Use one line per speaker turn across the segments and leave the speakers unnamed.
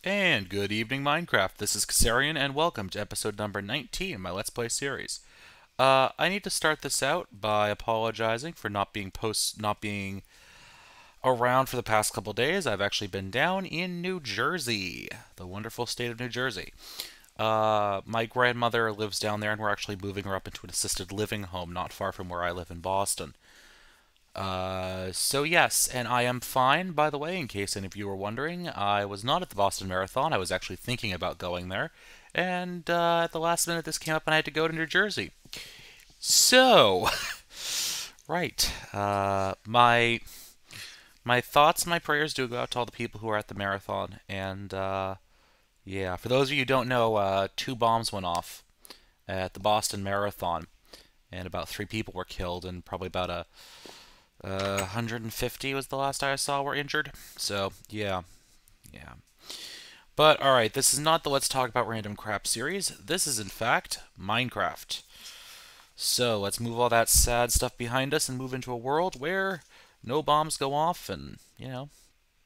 And good evening, Minecraft. This is Keserian, and welcome to episode number 19 of my Let's Play series. I need to start this out by apologizing for not being around for the past couple days. I've actually been down in New Jersey, the wonderful state of New Jersey. My grandmother lives down there, and we're actually moving her up into an assisted living home not far from where I live in Boston. So yes, and I am fine, by the way, in case any of you were wondering. I was not at the Boston Marathon. I was actually thinking about going there. And at the last minute, this came up and I had to go to New Jersey. So, right. My thoughts and my prayers do go out to all the people who are at the marathon. And, yeah, for those of you who don't know, 2 bombs went off at the Boston Marathon. And about 3 people were killed, and probably about 150 was the last I saw were injured. So, yeah. But, alright, this is not the Let's Talk About Random Crap series. This is, in fact, Minecraft. So, let's move all that sad stuff behind us and move into a world where no bombs go off and,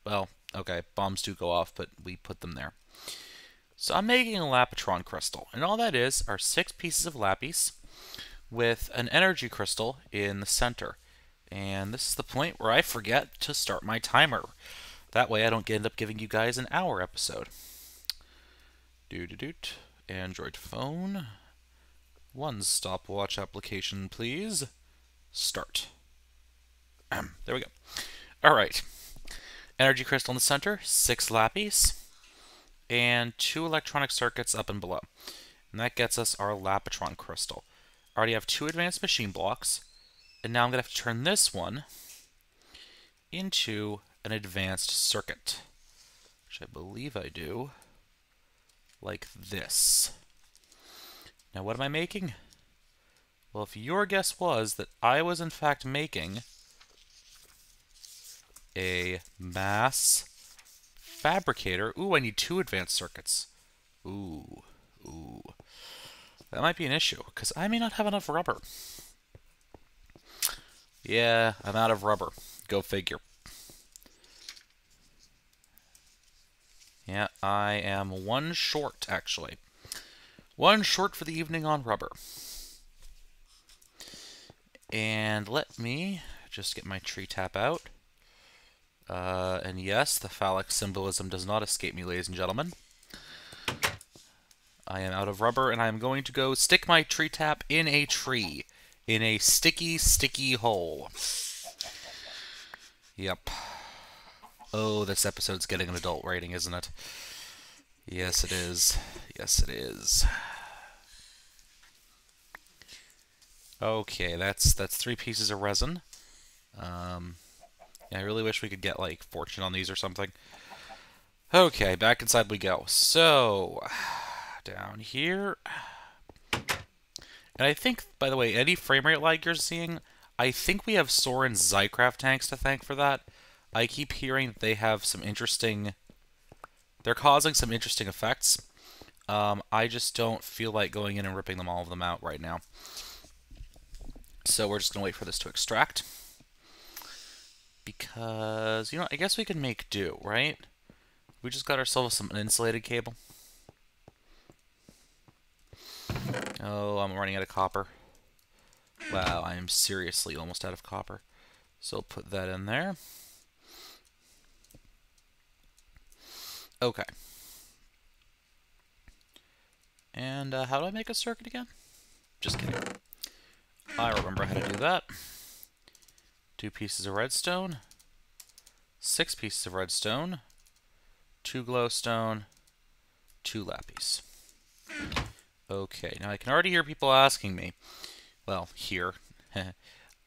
well, okay, bombs do go off, but we put them there. So, I'm making a Lapitron crystal, and all that is are 6 pieces of lapis with an energy crystal in the center. And this is the point where I forget to start my timer. That way I don't end up giving you guys an hour episode. Doot. Android phone. 1 stopwatch application, please. Start. There we go. Alright. Energy crystal in the center, 6 lapis, and 2 electronic circuits up and below. And that gets us our Lapitron crystal. I already have 2 advanced machine blocks. And now I'm going to have to turn this one into an advanced circuit, which I believe I do like this. Now what am I making? Well, if your guess was that I was in fact making a mass fabricator, ooh, I need 2 advanced circuits. Ooh. That might be an issue, because I may not have enough rubber. Yeah, I'm out of rubber. Go figure. Yeah, I am 1 short, actually. 1 short for the evening on rubber. And let me just get my tree tap out. And yes, the phallic symbolism does not escape me, ladies and gentlemen. I am out of rubber, and I am going to go stick my tree tap in a tree. In a sticky hole. Yep. Oh, this episode's getting an adult rating, isn't it? Yes, it is. Yes, it is. Okay, that's 3 pieces of resin. Yeah, I really wish we could get, like, fortune on these or something. Okay, back inside we go. So, down here. And I think, by the way, any frame rate lag you're seeing, I think we have Soren's Zycraft tanks to thank for that. I keep hearing that they have some interesting... They're causing some interesting effects. I just don't feel like going in and ripping all of them out right now. So we're just going to wait for this to extract. Because, I guess we can make do, right? We just got ourselves an insulated cable. Oh, I'm running out of copper. Wow, I am seriously almost out of copper. So I'll put that in there. Okay. And how do I make a circuit again? Just kidding. I remember how to do that. 2 pieces of redstone. 6 pieces of redstone. 2 glowstone. 2 lapis. Okay, now I can already hear people asking me. Well, here.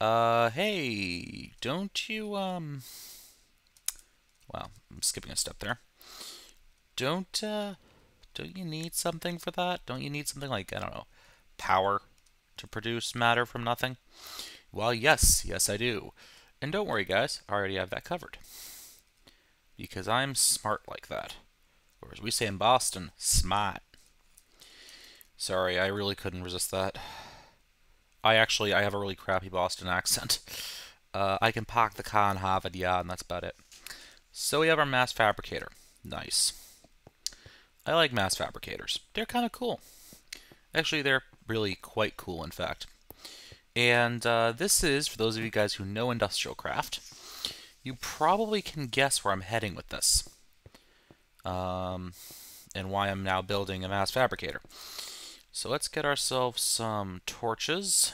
Hey, don't you, well, I'm skipping a step there. Don't you need something for that? Don't you need something like, I don't know, power to produce matter from nothing? Well, yes, I do. And don't worry, guys, I already have that covered. Because I'm smart like that. Or as we say in Boston, smart. Sorry, I really couldn't resist that. I have a really crappy Boston accent. I can park the car in Harvard Yard, and that's about it. So we have our mass fabricator. Nice. I like mass fabricators. They're kind of cool. Actually, they're really quite cool, in fact. And this is, for those of you guys who know industrial craft, you probably can guess where I'm heading with this. And why I'm now building a mass fabricator. So let's get ourselves some torches.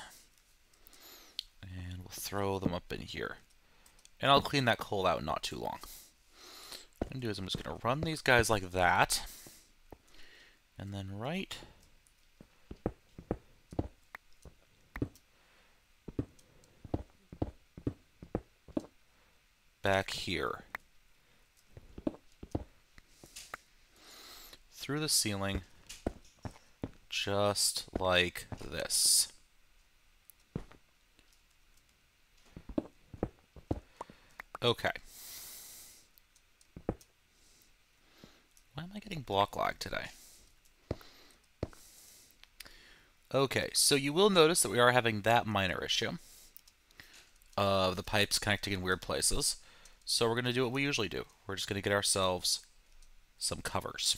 And we'll throw them up in here. And I'll clean that coal out in not too long. What I'm going to do is I'm just going to run these guys like that. And then right back here. Through the ceiling. Just like this. Okay. Why am I getting block lag today? Okay, so you will notice that we are having that minor issue of the pipes connecting in weird places. So we're going to do what we usually do. We're just going to get ourselves some covers.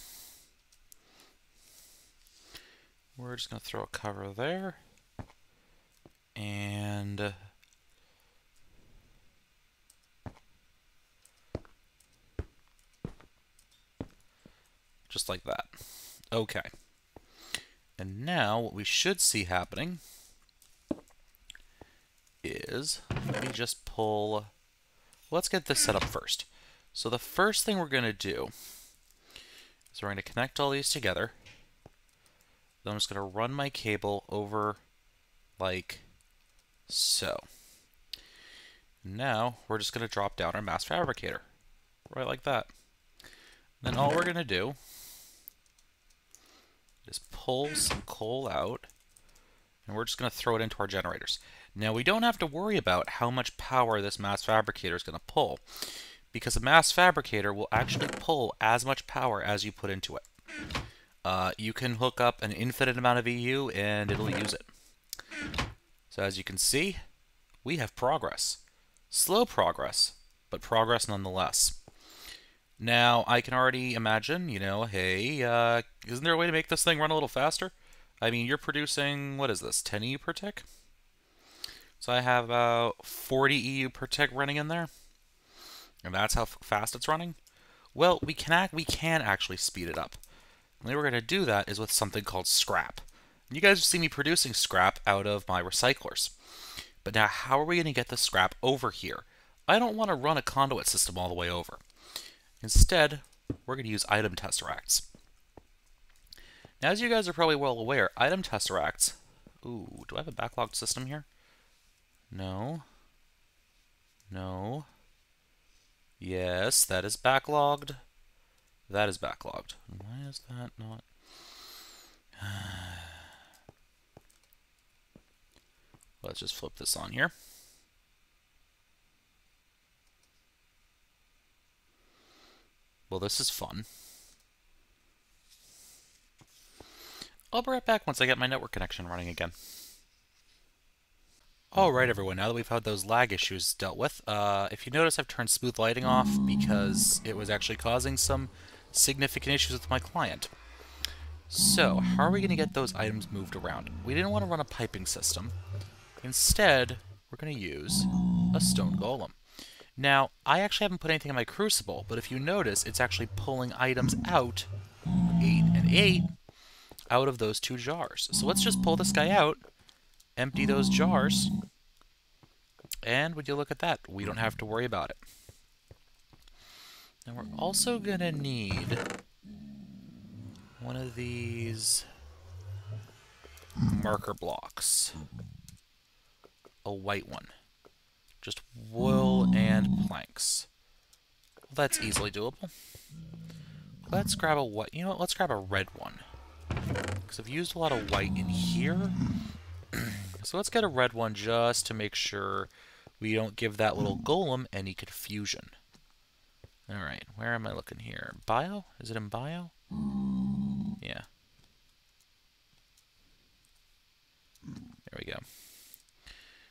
We're just going to throw a cover there. And just like that. Okay. And now what we should see happening is, let me just pull, let's get this set up first. So the first thing we're going to do is we're going to connect all these together. Then I'm just going to run my cable over like so. Now we're just going to drop down our mass fabricator, right like that. Then all we're going to do is pull some coal out, and we're just going to throw it into our generators. Now we don't have to worry about how much power this mass fabricator is going to pull, because a mass fabricator will actually pull as much power as you put into it. You can hook up an infinite amount of EU and it'll use it. So as you can see, we have progress. Slow progress, but progress nonetheless. Now, I can already imagine, you know, hey, isn't there a way to make this thing run a little faster? I mean, you're producing, what is this, 10 EU per tick? So I have about 40 EU per tick running in there. And that's how fast it's running. Well, we can actually speed it up. And the way we're going to do that is with something called scrap. And you guys have seen me producing scrap out of my recyclers. But now, how are we going to get the scrap over here? I don't want to run a conduit system all the way over. Instead, we're going to use item tesseracts. Now, as you guys are probably well aware, item tesseracts... Ooh, do I have a backlogged system here? No. No. Yes, that is backlogged. That is backlogged. Why is that not... Let's just flip this on here. Well, this is fun. I'll be right back once I get my network connection running again. Alright everyone, now that we've had those lag issues dealt with, if you notice I've turned smooth lighting off because it was actually causing some significant issues with my client. So, how are we going to get those items moved around? We didn't want to run a piping system. Instead, we're going to use a stone golem. Now, I actually haven't put anything in my crucible, but if you notice, it's actually pulling items out, 8 and 8, out of those two jars. So let's just pull this guy out, empty those jars, and would you look at that, we don't have to worry about it. And we're also going to need one of these marker blocks. A white one. Just wool and planks. Well, that's easily doable. Let's grab a white. You know what? Let's grab a red one. Because I've used a lot of white in here. So let's get a red one just to make sure we don't give that little golem any confusion. Alright, where am I looking here? Bio? Is it in bio? Yeah. There we go.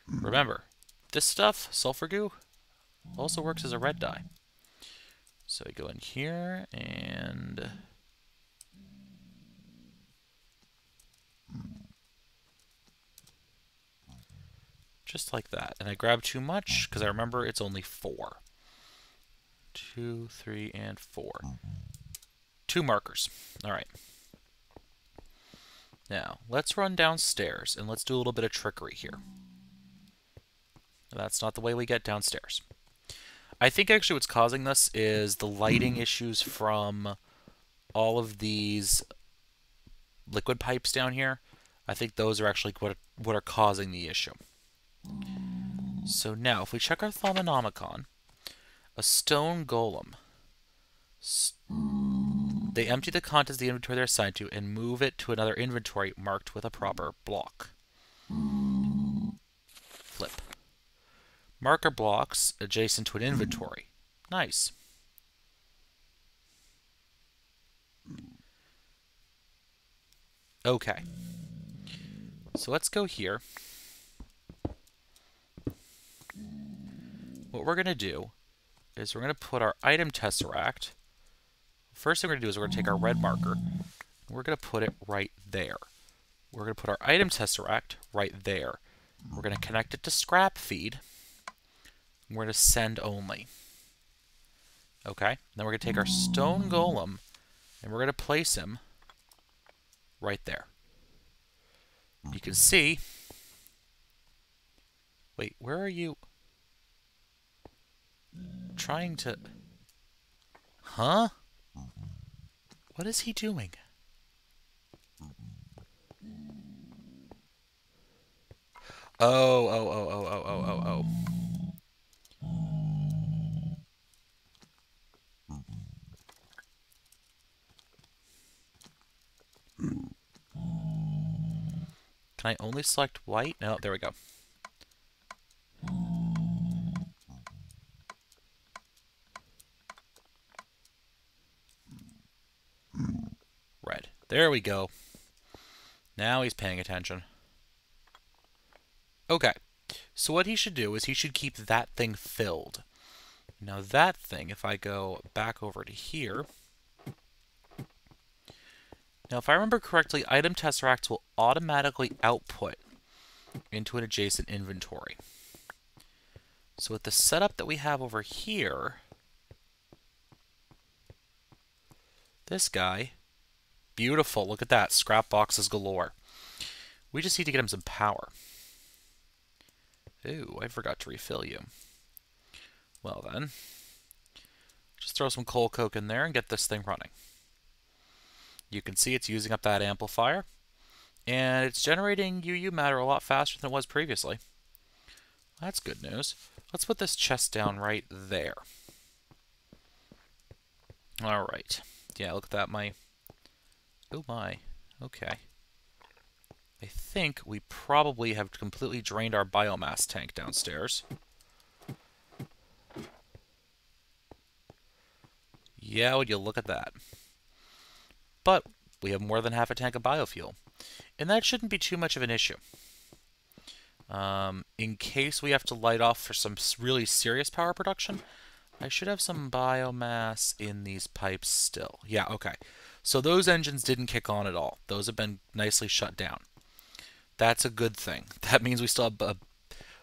Remember, this stuff, sulfur goo, also works as a red dye. So we go in here and Just like that. And I grabbed too much because I remember it's only 4. 2, 3, and 4. 2 markers. All right. Now, let's run downstairs and let's do a little bit of trickery here. That's not the way we get downstairs. I think actually what's causing this is the lighting issues from all of these liquid pipes down here. I think those are actually what are causing the issue. So now, if we check our Thaumonomicon, a stone golem, they empty the contents of the inventory they're assigned to and move it to another inventory marked with a proper block. Flip. Marker blocks adjacent to an inventory. Nice. Okay. So let's go here. What we're going to do is we're going to put our item tesseract. First thing we're going to do is we're going to take our red marker and we're going to put it right there. We're going to put our item tesseract right there. We're going to connect it to scrap feed. We're going to send only. Okay? Then we're going to take our stone golem and we're going to place him right there. You can see... Wait, where are you? Trying to... Huh? What is he doing? Oh. Can I only select white? No, there we go. Red. There we go. Now he's paying attention. Okay. So what he should do is he should keep that thing filled. Now that thing, if I go back over to here... Now, if I remember correctly, item tesseracts will automatically output into an adjacent inventory. So with the setup that we have over here, this guy, beautiful, look at that, scrap boxes galore. We just need to get him some power. Ooh, I forgot to refill you. Well then, just throw some coal coke in there and get this thing running. You can see it's using up that amplifier, and it's generating UU matter a lot faster than it was previously. That's good news. Let's put this chest down right there. Alright. Yeah, look at that, Oh my. Okay. I think we probably have completely drained our biomass tank downstairs. Yeah, would you look at that. But we have more than half a tank of biofuel. And that shouldn't be too much of an issue. In case we have to light off for some really serious power production, I should have some biomass in these pipes still. Yeah, okay. So those engines didn't kick on at all. Those have been nicely shut down. That's a good thing. That means we still have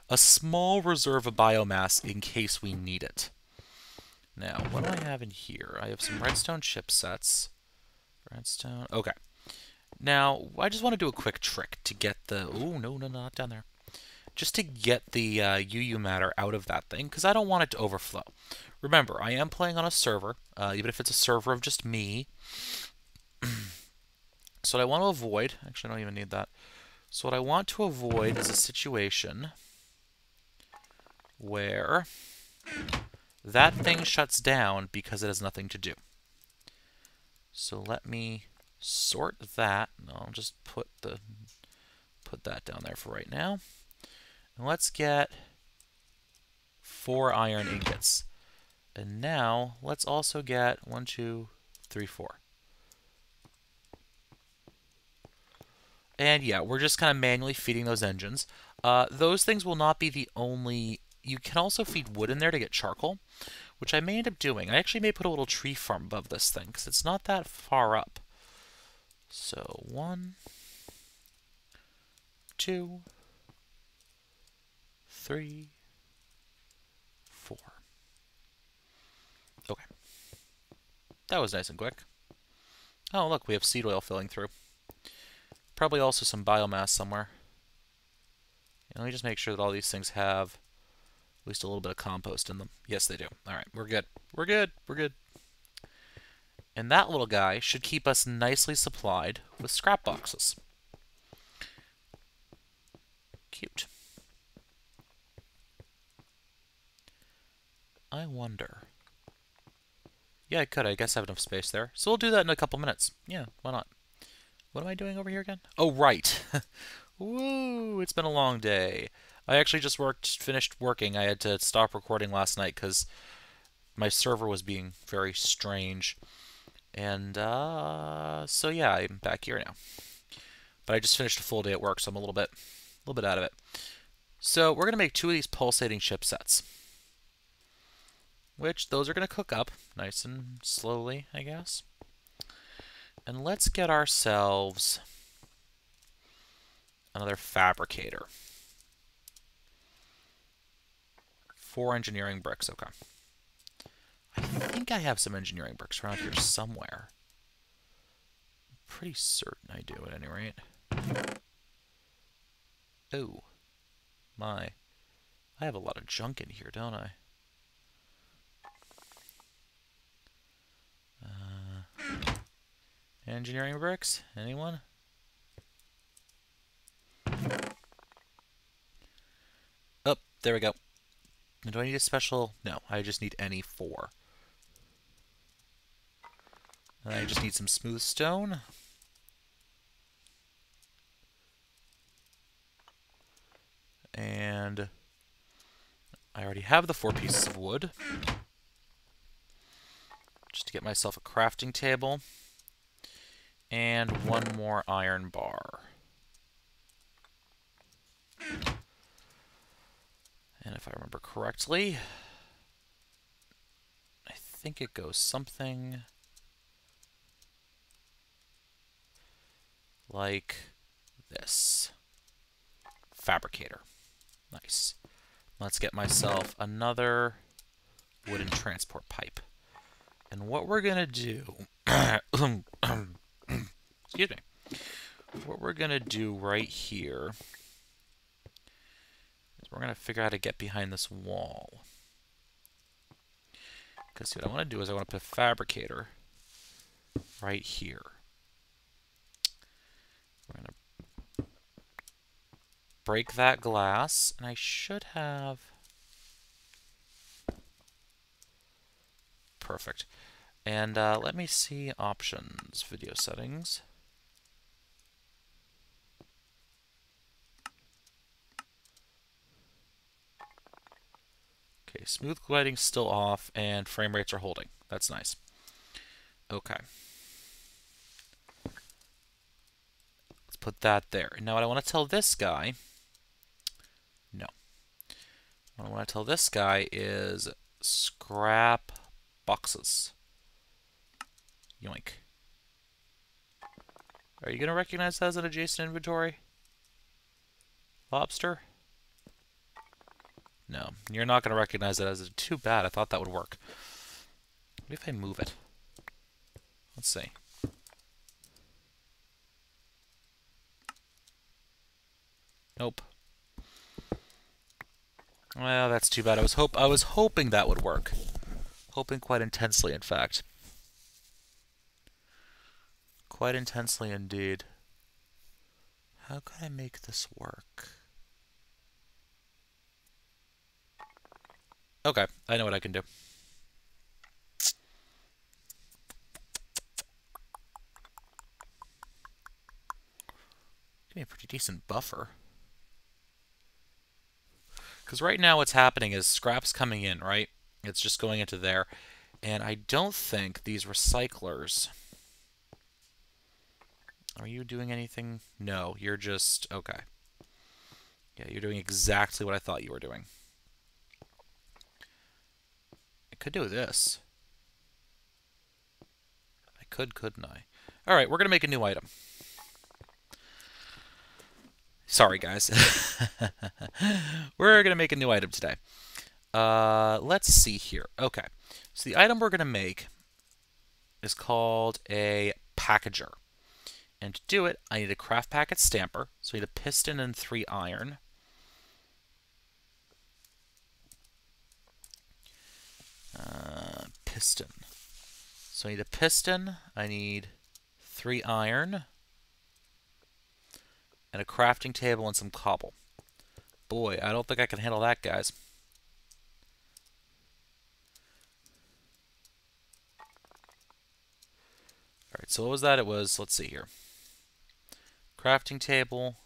a small reserve of biomass in case we need it. Now, what do I have in here? I have some redstone chipsets. Redstone. Okay. Now, I just want to do a quick trick to get the... Oh, no, not down there. Just to get the UU matter out of that thing, because I don't want it to overflow. Remember, I am playing on a server, even if it's a server of just me. So what I want to avoid... Actually, I don't even need that. So what I want to avoid is a situation where that thing shuts down because it has nothing to do. So let me sort that. I'll just put that down there for right now. And let's get 4 iron ingots. And now let's also get 1, 2, 3, 4. And yeah, we're just kind of manually feeding those engines. Those things will not be the only... You can also feed wood in there to get charcoal, which I may end up doing. I actually may put a little tree farm above this thing, because it's not that far up. So, 1, 2, 3, 4. Okay. That was nice and quick. Oh, look, we have seed oil filling through. Probably also some biomass somewhere. Let me just make sure that all these things have at least a little bit of compost in them. Yes, they do. All right, we're good. We're good. We're good. And that little guy should keep us nicely supplied with scrap boxes. Cute. I wonder. Yeah, I could. I guess I have enough space there. So we'll do that in a couple minutes. Yeah, why not? What am I doing over here again? Oh, right. Woo! It's been a long day. I actually just finished working. I had to stop recording last night because my server was being very strange. And, so yeah, I'm back here now. But I just finished a full day at work, so I'm a little bit out of it. So we're going to make 2 of these pulsating chipsets. Which, those are going to cook up nice and slowly, I guess. And let's get ourselves another fabricator. 4 engineering bricks, okay. I think I have some engineering bricks around here somewhere. I'm pretty certain I do, at any rate. Oh, my. I have a lot of junk in here, don't I? Engineering bricks? Anyone? Oh, there we go. Do I need a special? No, I just need any 4. And I just need some smooth stone. And I already have the 4 pieces of wood. Just to get myself a crafting table. And 1 more iron bar. And if I remember correctly, I think it goes something like this. Fabricator. Nice. Let's get myself another wooden transport pipe. And what we're going to do... excuse me. What we're going to do right here is we're going to figure out how to get behind this wall. Because what I want to do is I want to put a fabricator right here. We're going to break that glass, and I should have... Perfect. And let me see options, video settings. Okay, smooth gliding's still off, and frame rates are holding. That's nice. Okay. Let's put that there. Now what I want to tell this guy... No. What I want to tell this guy is scrap boxes. Yoink. Are you going to recognize that as an adjacent inventory? Lobster? No, you're not going to recognize that as a... Too bad, I thought that would work. What if I move it? Let's see. Nope. Well, that's too bad. I was hoping that would work. Hoping quite intensely, in fact. Quite intensely indeed. How can I make this work? Okay, I know what I can do. Give me a pretty decent buffer. Because right now what's happening is scrap's coming in, right? It's just going into there. And I don't think these recyclers... Are you doing anything? No, you're just... Okay. Yeah, you're doing exactly what I thought you were doing. I could do this. I could, couldn't I? Alright, we're going to make a new item. Sorry, guys. We're going to make a new item today. Let's see here. Okay. So the item we're going to make is called a packager. And to do it, I need a craft packet stamper. So I need a piston and 3 iron. Piston. So I need a piston. I need 3 iron. And a crafting table and some cobble. Boy, I don't think I can handle that, guys. Alright, so what was that? It was, let's see here. Crafting table,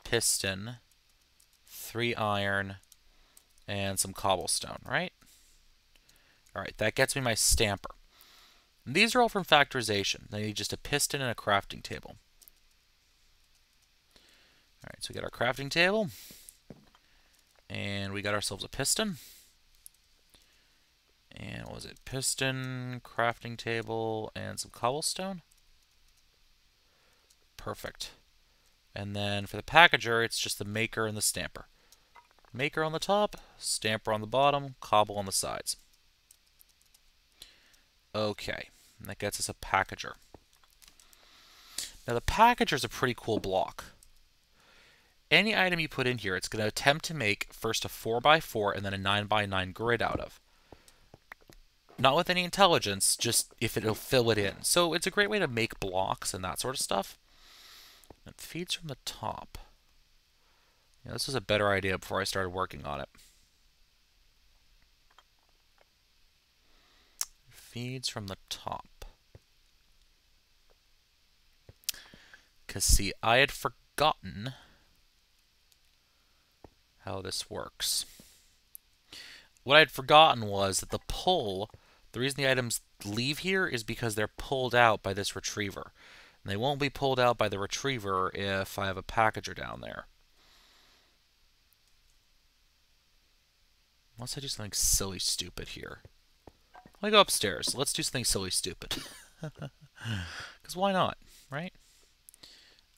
piston, 3 iron, and some cobblestone, right? Alright, that gets me my stamper. And these are all from factorization. I need just a piston and a crafting table. Alright, so we got our crafting table. And we got ourselves a piston. And what was it? Piston, crafting table, and some cobblestone. Perfect. And then for the packager, it's just the maker and the stamper. Maker on the top, stamper on the bottom, cobble on the sides. Okay, and that gets us a packager. Now the packager is a pretty cool block. Any item you put in here, it's going to attempt to make first a 4x4 and then a 9x9 grid out of. Not with any intelligence, just if it'll fill it in. So it's a great way to make blocks and that sort of stuff. It feeds from the top. Yeah, this was a better idea before I started working on it. Feeds from the top. Because, see, I had forgotten how this works. What I had forgotten was that the pull, the reason the items leave here is because they're pulled out by this retriever. And they won't be pulled out by the retriever if I have a packager down there. Unless I do something silly stupid here. Let me go upstairs. Let's do something silly stupid. Because why not, right?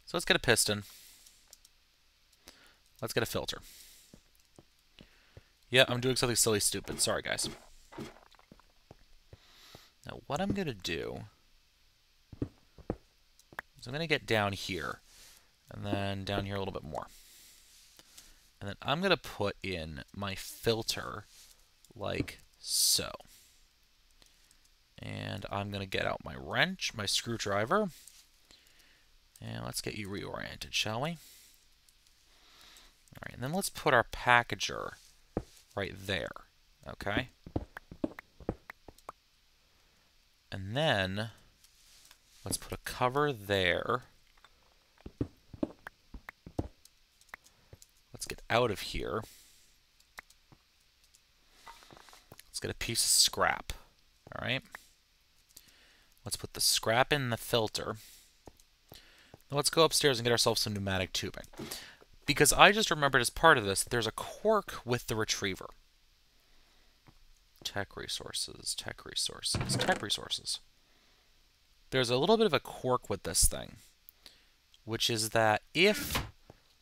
So let's get a piston. Let's get a filter. Yeah, I'm doing something silly stupid. Sorry, guys. Now, what I'm going to do is I'm going to get down here, and then down here a little bit more. And then I'm going to put in my filter like so. And I'm going to get out my wrench, my screwdriver. And let's get you reoriented, shall we? All right, and then let's put our packager right there, okay? And then let's put a cover there. Let's get out of here. Let's get a piece of scrap, all right? Let's put the scrap in the filter. Now let's go upstairs and get ourselves some pneumatic tubing. Because I just remembered as part of this, there's a quirk with the retriever. Tech resources, tech resources, tech resources. There's a little bit of a quirk with this thing, which is that if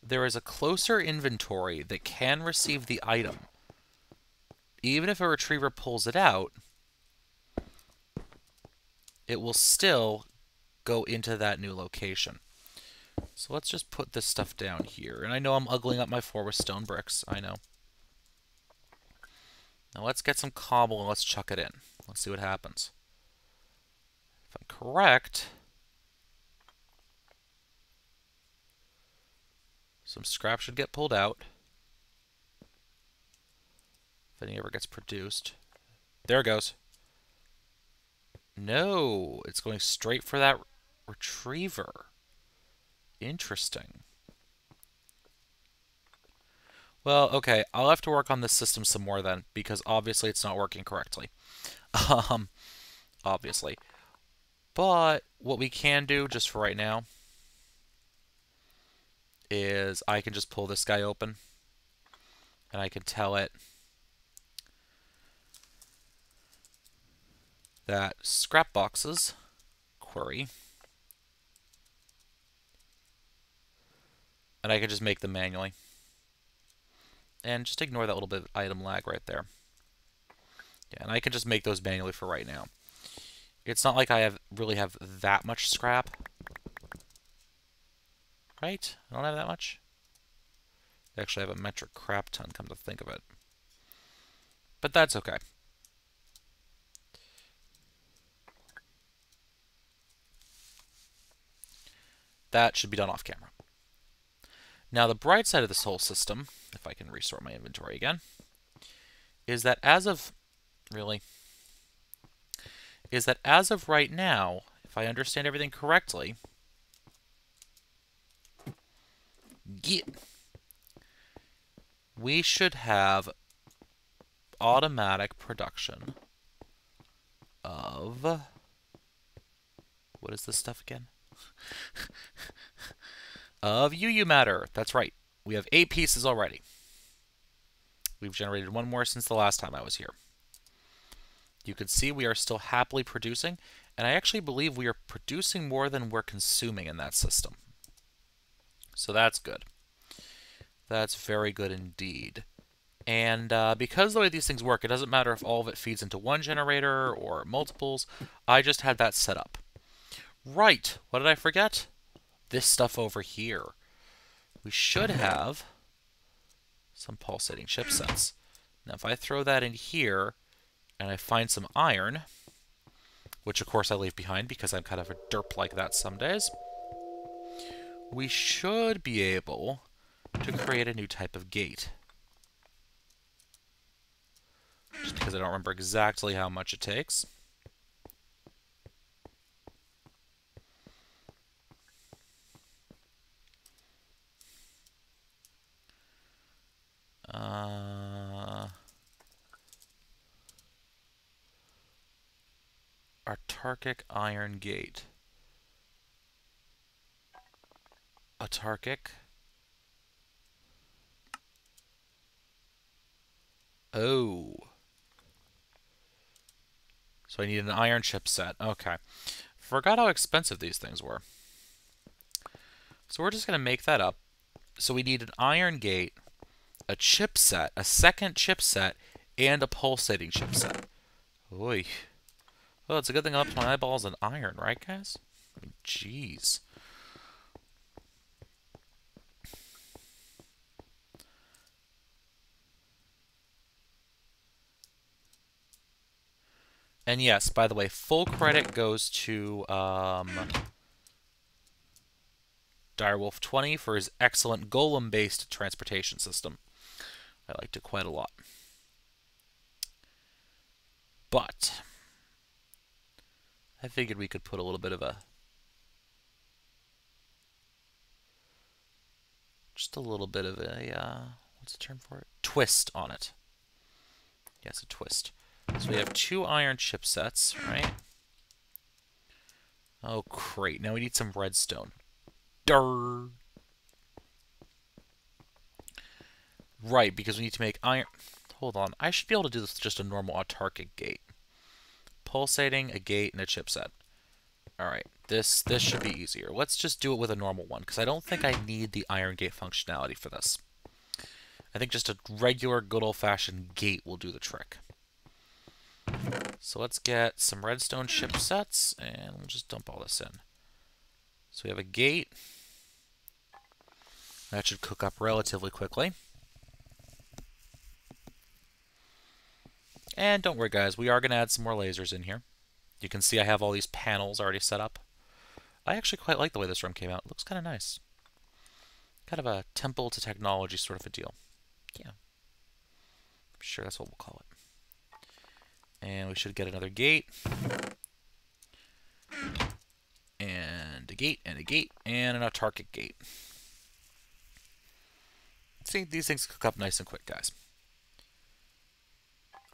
there is a closer inventory that can receive the item, even if a retriever pulls it out, it will still go into that new location. So let's just put this stuff down here. And I know I'm ugling up my floor with stone bricks. I know. Now let's get some cobble and let's chuck it in. Let's see what happens. If I'm correct, some scrap should get pulled out. If any ever gets produced. There it goes. No, it's going straight for that retriever. Interesting. Well, okay, I'll have to work on this system some more then, because obviously it's not working correctly. Obviously. But what we can do, just for right now, is I can just pull this guy open, and I can tell it that scrap boxes, query, And I can just make them manually. And just ignore that little bit of item lag right there. Yeah, and I can just make those manually for right now. It's not like I really have that much scrap. Right? I don't have that much. I actually have a metric crap ton, come to think of it. But that's okay. That should be done off camera. Now, the bright side of this whole system, if I can restore my inventory again, is that as of right now, if I understand everything correctly, we should have automatic production of, what is this stuff again? Of UU matter. That's right. We have 8 pieces already. We've generated 1 more since the last time I was here. You can see we are still happily producing, and I actually believe we are producing more than we're consuming in that system. So that's good. That's very good indeed. And because the way these things work, it doesn't matter if all of it feeds into one generator or multiples. I just had that set up. Right. What did I forget? This stuff over here. We should have some pulsating chipsets. Now, if I throw that in here and I find some iron, which of course I leave behind because I'm kind of a derp like that some days, we should be able to create a new type of gate. Just because I don't remember exactly how much it takes. Autarkic iron gate. Autarkic. Oh. So I need an iron chipset. Okay. Forgot how expensive these things were. So we're just going to make that up. So we need an iron gate, a chipset, a second chipset, and a pulsating chipset. Oy. Well, it's a good thing I left my eyeballs in iron, right, guys? I mean, jeez. And yes, by the way, full credit goes to Direwolf 20 for his excellent golem-based transportation system. I liked it quite a lot. But I figured we could put a little bit of just a little bit of a, what's the term for it? Twist on it. Yes, a twist. So we have 2 iron chipsets, right? Oh, great. Now we need some redstone. Durr. Right, because we need to make iron. Hold on. I should be able to do this with just a normal autarkic gate. Pulsating, a gate, and a chipset. Alright, this should be easier. Let's just do it with a normal one, because I don't think I need the iron gate functionality for this. I think just a regular, good old-fashioned gate will do the trick. So let's get some redstone chipsets, and we'll just dump all this in. So we have a gate. That should cook up relatively quickly. And don't worry, guys, we are going to add some more lasers in here. You can see I have all these panels already set up. I actually quite like the way this room came out. It looks kind of nice. Kind of a temple to technology sort of a deal. Yeah. I'm sure that's what we'll call it. And we should get another gate. And a gate, and a gate, and an autarkic gate. See, these things cook up nice and quick, guys.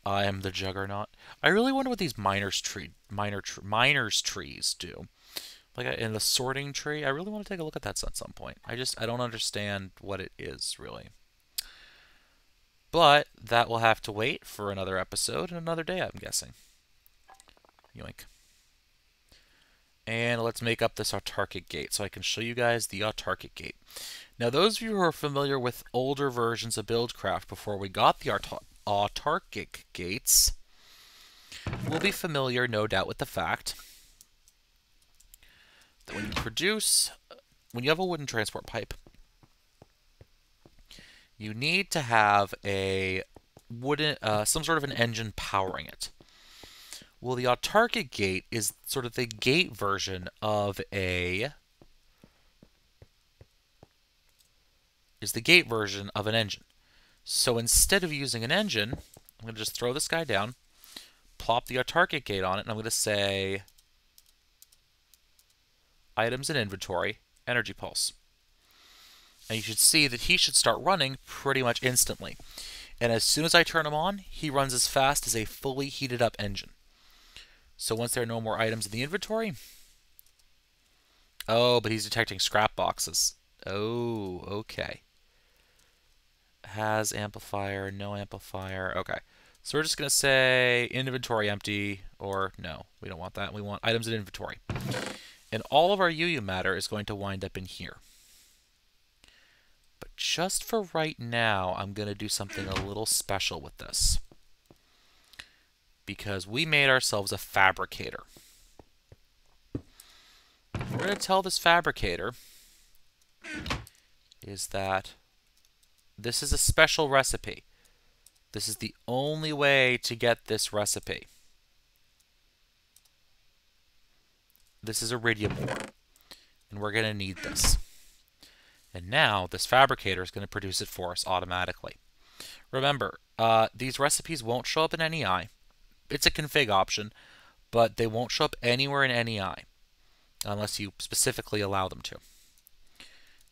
I am the juggernaut. I really wonder what these miners trees do. Like in the sorting tree, I really want to take a look at that at some point. I don't understand what it is, really. But that will have to wait for another episode and another day, I'm guessing. Yoink. And let's make up this autarkic gate so I can show you guys the autarkic gate. Now, those of you who are familiar with older versions of Buildcraft before we got the autarkic gates will be familiar, no doubt, with the fact that when you have a wooden transport pipe, you need to have a some sort of an engine powering it. Well, the autarkic gate is sort of the gate version of an engine. So instead of using an engine, I'm going to just throw this guy down, plop the autarkic gate on it, and I'm going to say items in inventory, energy pulse. And you should see that he should start running pretty much instantly. And as soon as I turn him on, he runs as fast as a fully heated up engine. So once there are no more items in the inventory... Oh, but he's detecting scrap boxes. Oh, okay. Has amplifier, no amplifier. Okay. So we're just going to say inventory empty, or no, we don't want that. We want items in inventory. And all of our UUM matter is going to wind up in here. But just for right now, I'm going to do something a little special with this. Because we made ourselves a fabricator. We're going to tell this fabricator is that this is a special recipe. This is the only way to get this recipe. This is iridium ore, and we're going to need this. And now this fabricator is going to produce it for us automatically. Remember, these recipes won't show up in NEI. It's a config option, but they won't show up anywhere in NEI unless you specifically allow them to.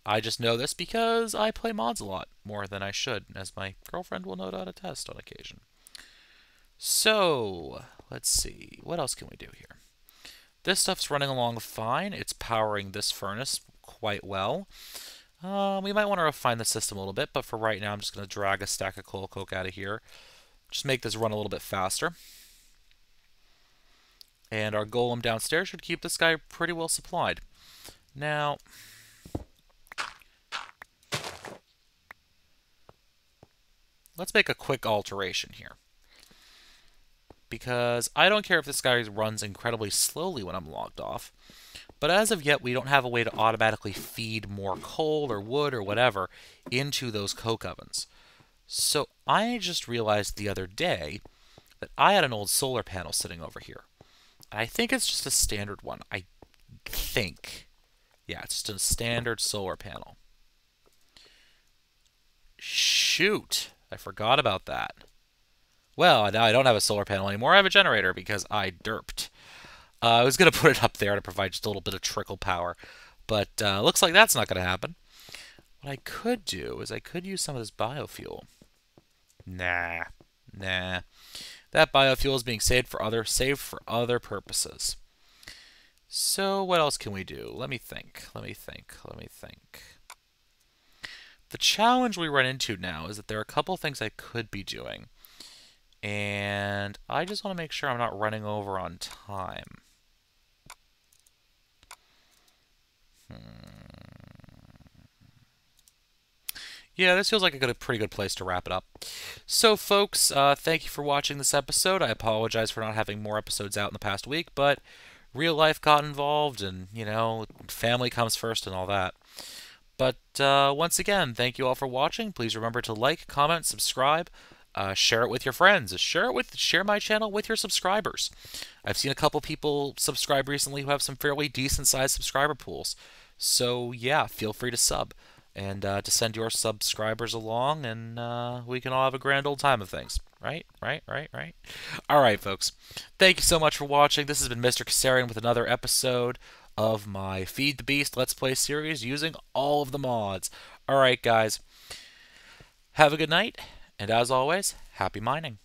I just know this because I play mods a lot, more than I should, as my girlfriend will no doubt attest on occasion. So, let's see, what else can we do here? This stuff's running along fine. It's powering this furnace quite well. We might want to refine the system a little bit, but for right now I'm just going to drag a stack of coal coke out of here. Just make this run a little bit faster. And our golem downstairs should keep this guy pretty well supplied. Now, let's make a quick alteration here. Because I don't care if this guy runs incredibly slowly when I'm logged off. But as of yet, we don't have a way to automatically feed more coal or wood or whatever into those coke ovens. So I just realized the other day that I had an old solar panel sitting over here. I think it's just a standard one. I think. Yeah, it's just a standard solar panel. Shoot! I forgot about that. Well, now I don't have a solar panel anymore. I have a generator because I derped. I was going to put it up there to provide just a little bit of trickle power, but looks like that's not going to happen. What I could do is I could use some of this biofuel. Nah. That biofuel is being saved for other purposes. So what else can we do? Let me think. The challenge we run into now is that there are a couple things I could be doing. And I just want to make sure I'm not running over on time. Yeah, this feels like a pretty good place to wrap it up. So, folks, thank you for watching this episode. I apologize for not having more episodes out in the past week, but real life got involved, and, you know, family comes first and all that. But once again, thank you all for watching. Please remember to like, comment, subscribe. Share it with your friends. Share my channel with your subscribers. I've seen a couple people subscribe recently who have some fairly decent sized subscriber pools. So yeah, feel free to sub and to send your subscribers along, and we can all have a grand old time of things. Right? All right, folks. Thank you so much for watching. This has been Mr. Keserian with another episode of my Feed the Beast Let's Play series using all of the mods. All right, guys. Have a good night. And as always, happy mining.